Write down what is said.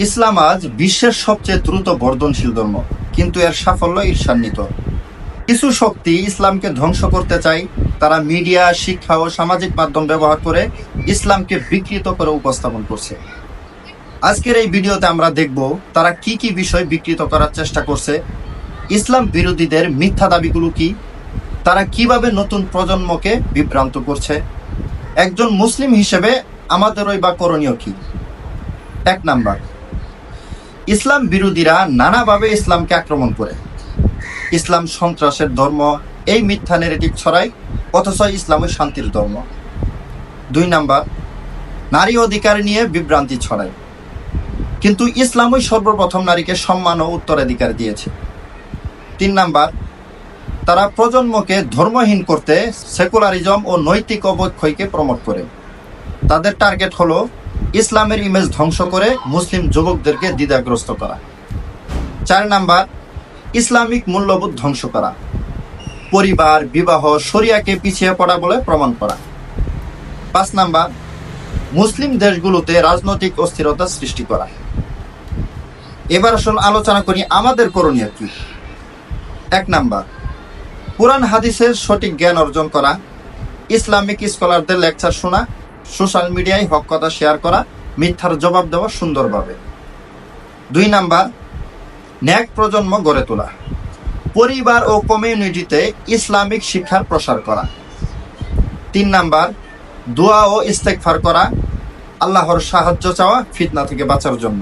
ইসলাম আজ বিশ্বের সবচেয়ে দ্রুত বর্ধনশীল ধর্ম, কিন্তু এর সাফল্য ঈর্ষান্বিত। কিছু শক্তি ইসলামকে ধ্বংস করতে চায়। তারা মিডিয়া, শিক্ষা ও সামাজিক মাধ্যম ব্যবহার করে ইসলামকে বিকৃত করে উপস্থাপন করছে। আজকের এই ভিডিওতে আমরা দেখব তারা কি কি বিষয় বিকৃত করার চেষ্টা করছে, ইসলাম বিরোধীদের মিথ্যা দাবিগুলো কি, তারা কিভাবে নতুন প্রজন্মকে বিভ্রান্ত করছে। একজন মুসলিম হিসেবে আমাদেরই বা করণীয় কি? 1 নাম্বার, ইসলাম বিরোধীরা নানাভাবে ইসলামকে আক্রমণ করে। ইসলাম সন্ত্রাসের ধর্ম, এই মিথ্যা নেগেটিভ ছড়ায়, অথচ ইসলামই শান্তির ধর্ম। 2 নাম্বার, নারী অধিকার নিয়ে বিভ্রান্তি ছড়ায়, কিন্তু ইসলামই সর্বপ্রথম নারীকে সম্মান ও উত্তরাধিকার দিয়েছে। 3 নাম্বার, তারা প্রজন্মকে ধর্মহীন করতে সেকুলারিজম ও নৈতিক অবক্ষয়কে প্রমোট করে। তাদের টার্গেট হলো ইসলামের ইমেজ ধ্বংস করে মুসলিম যুবকদেরকে দ্বিধাগ্রস্ত করা। 4 নাম্বার, ইসলামিক মূল্যবোধ ধ্বংস করা, পরিবার, বিবাহ, শরিয়াকে পিছিয়ে পড়া বলে প্রমাণ করা। 5 নাম্বার, মুসলিম দেশগুলোতে রাজনৈতিক অস্থিরতা সৃষ্টি করা। এবার আসলে আলোচনা করি আমাদের করণীয় কি। 1 নাম্বার, কুরআন হাদিসের সঠিক জ্ঞান অর্জন করা, ইসলামিক স্কলারদের লেকচার শোনা, সোশ্যাল মিডিয়ায় হক কথা শেয়ার করা, মিথ্যার জবাব দেওয়া সুন্দরভাবে। 2 নাম্বার, ন্যাক প্রজন্ম গড়ে তোলা, পরিবার ও কমিউনিটিতে ইসলামিক শিক্ষার প্রসার করা। 3 নাম্বার, দোয়া ও ইস্তেগফার করা, আল্লাহর সাহায্য চাওয়া ফিতনা থেকে বাঁচার জন্য।